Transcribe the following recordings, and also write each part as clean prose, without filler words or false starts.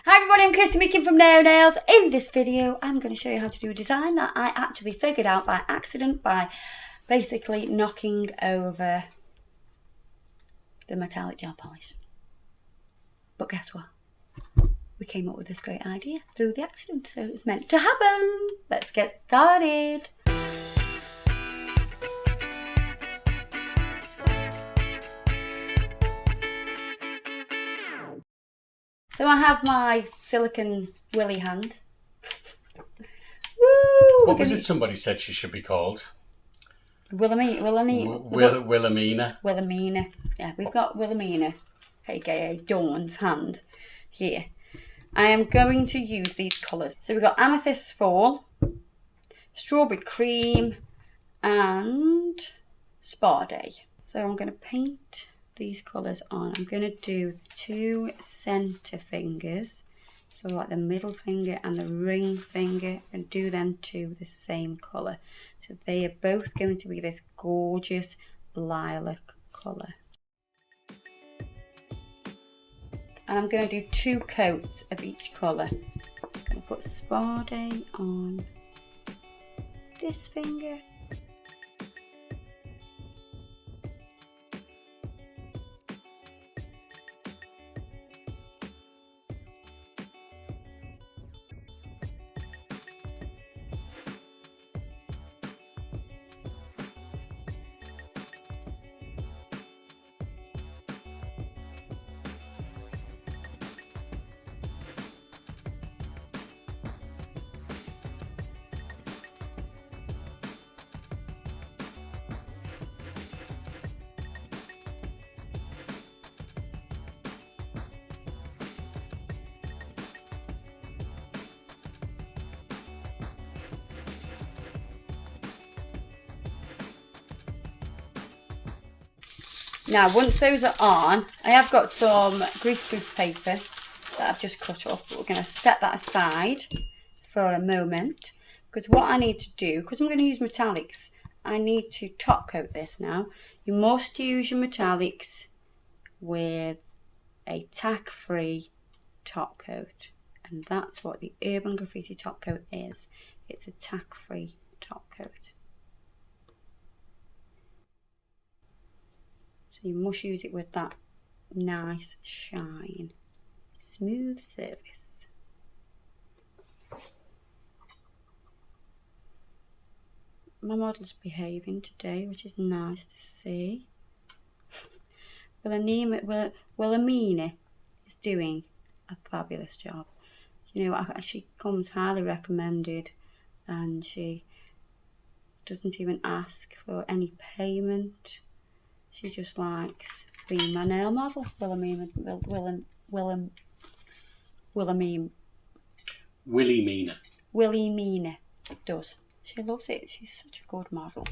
Hi everybody, I'm Kirsty making from Naio. In this video, I'm going to show you how to do a design that I actually figured out by accident by basically knocking over the metallic gel polish. But guess what? We came up with this great idea through the accident, so it's meant to happen. Let's get started. So I have my silicone willy hand. Woo! What was it somebody said she should be called? Willymena. Willymena. Yeah, we've got Willymena, aka Dawn's hand here. I am going to use these colours. So we've got Amethyst Fall, Strawberry Cream, and Spa Day. So I'm going to paint these colours on. I'm going to do the two centre fingers, so like the middle finger and the ring finger, and do them two the same colour. So they are both going to be this gorgeous lilac colour. And I'm going to do 2 coats of each colour. I'm going to put Spa Day on this finger. Now, once those are on, I have got some greaseproof paper that I've just cut off, but we're going to set that aside for a moment, because what I need to do, because I'm going to use metallics, I need to top coat this now. You must use your metallics with a tack-free top coat, and that's what the Urban Graffiti top coat is. It's a tack-free top coat. You must use it with that nice shine, smooth surface. My model's behaving today, which is nice to see. Willymena is doing a fabulous job. You know, she comes highly recommended, and she doesn't even ask for any payment. She just likes being my nail model. Willymena does. She loves it. She's such a good model.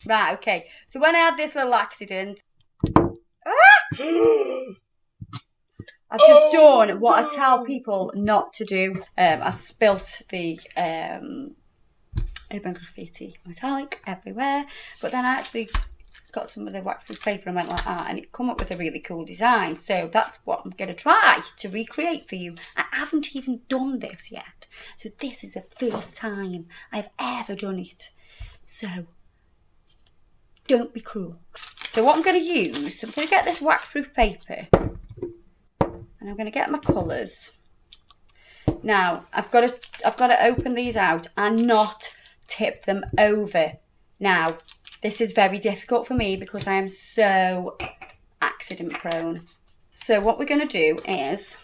Right, okay. So when I had this little accident, I've just done what I tell people not to do. I spilt the Urban Graffiti metallic everywhere, but then I actually got some of the waxproof paper and went like that, and it come up with a really cool design. So that's what I'm going to try to recreate for you. I haven't even done this yet, so this is the first time I've ever done it. So don't be cruel. So what I'm going to use, I'm going to get this waxproof paper, and I'm going to get my colours. Now I've got to open these out and not tip them over. Now this is very difficult for me because I am so accident prone. So what we're going to do is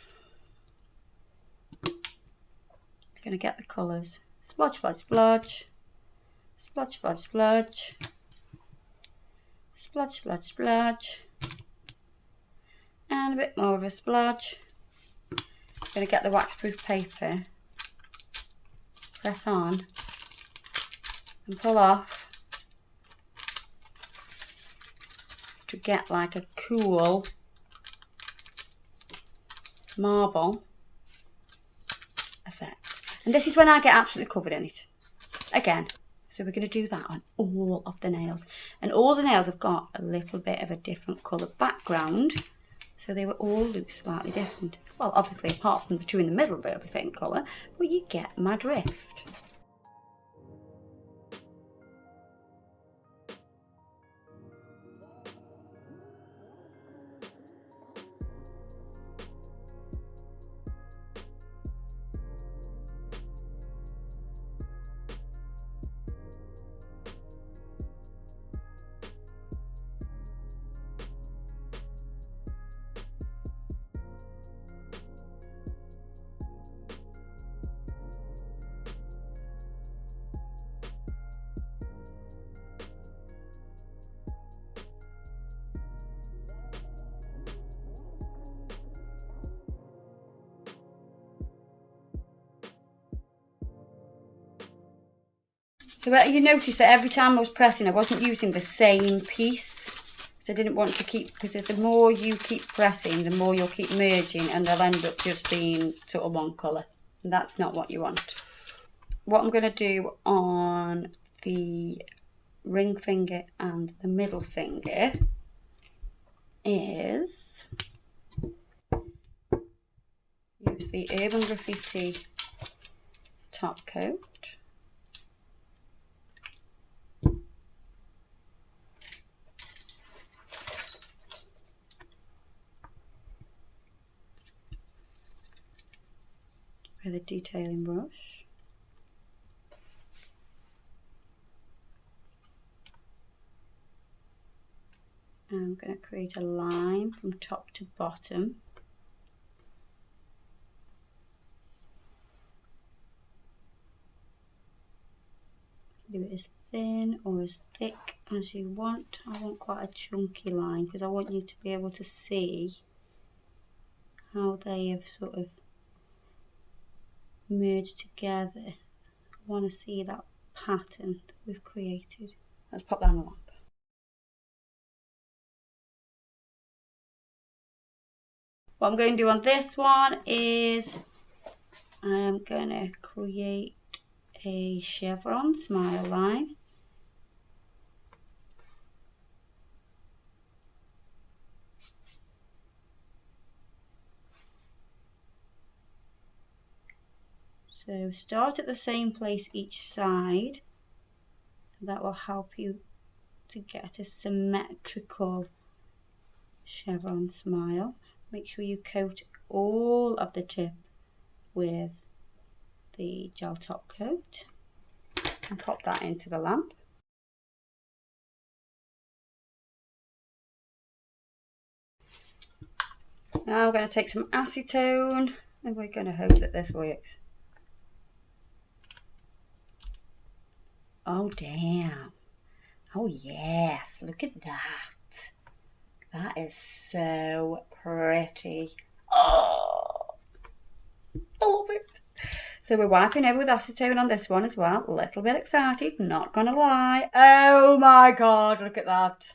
we're going to get the colours. Splodge, splodge, splodge. Splodge, splodge, splodge. Splodge, splodge, splodge. And a bit more of a splodge. I'm going to get the waxproof paper, press on and pull off to get like a cool marble effect. And this is when I get absolutely covered in it. Again, So we're going to do that on all of the nails. And all the nails have got a little bit of a different colour background. So they were all look slightly different. Well, obviously, apart from the two in the middle, they're the same colour. But you get my drift. So you notice that every time I was pressing, I wasn't using the same piece. So I didn't want to keep, because the more you keep pressing, the more you'll keep merging and they'll end up just being sort of one colour. And that's not what you want. What I'm going to do on the ring finger and the middle finger is use the Urban Graffiti top coat. With a detailing brush. I'm going to create a line from top to bottom. Do it as thin or as thick as you want. I want quite a chunky line because I want you to be able to see how they have sort of merged together. I want to see that pattern that we've created. Let's pop that on the lamp. What I'm going to do on this one is I am going to create a chevron smile line. So start at the same place each side. That will help you to get a symmetrical chevron smile. Make sure you coat all of the tip with the gel top coat and pop that into the lamp. Now I'm going to take some acetone and we're going to hope that this works. Oh damn. Oh yes, look at that. That is so pretty. Oh, I love it. So we're wiping over with acetone on this one as well. A little bit excited, not gonna lie. Oh my god, look at that.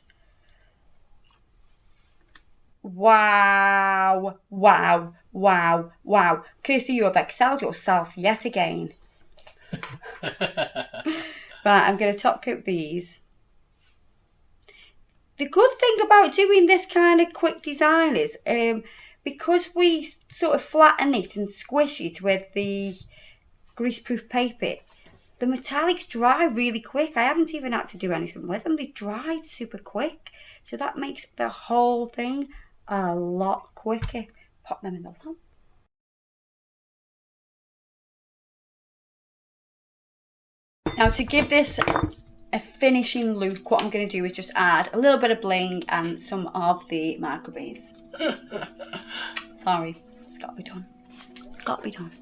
Wow, wow, wow, wow. Kirsty, you have excelled yourself yet again. Right, I'm going to top coat these. The good thing about doing this kind of quick design is because we sort of flatten it and squish it with the greaseproof paper, the metallics dry really quick. I haven't even had to do anything with them. They dried super quick. So that makes the whole thing a lot quicker. Pop them in the lamp. Now to give this a finishing look, what I'm going to do is just add a little bit of bling and some of the microbeads. Sorry, it's got to be done. Got to be done.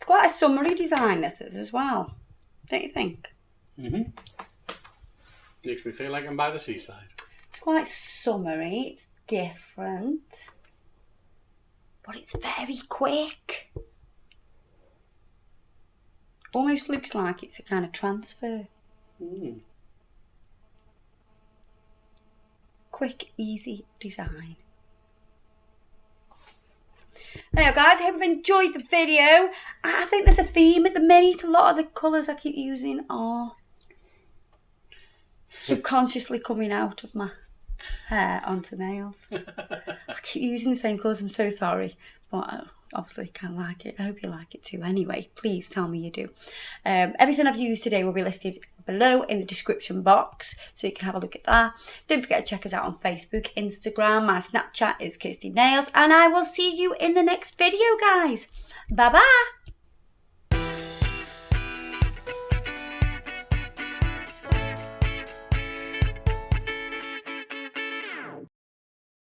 quite a summery design, this is, as well. Don't you think? Mm-hmm. Makes me feel like I'm by the seaside. It's quite summery. It's different. But it's very quick. Almost looks like it's a kind of transfer. Mm. Quick, easy design. Now guys, I hope you've enjoyed the video. I think there's a theme at the minute. A lot of the colours I keep using are subconsciously coming out of my hair onto nails. I keep using the same colours, I'm so sorry. But obviously kind of like it. I hope you like it too. Anyway, please tell me you do. Everything I've used today will be listed below in the description box, so you can have a look at that. Don't forget to check us out on Facebook, Instagram. My Snapchat is Kirsty Nails, and I will see you in the next video, guys. Bye bye.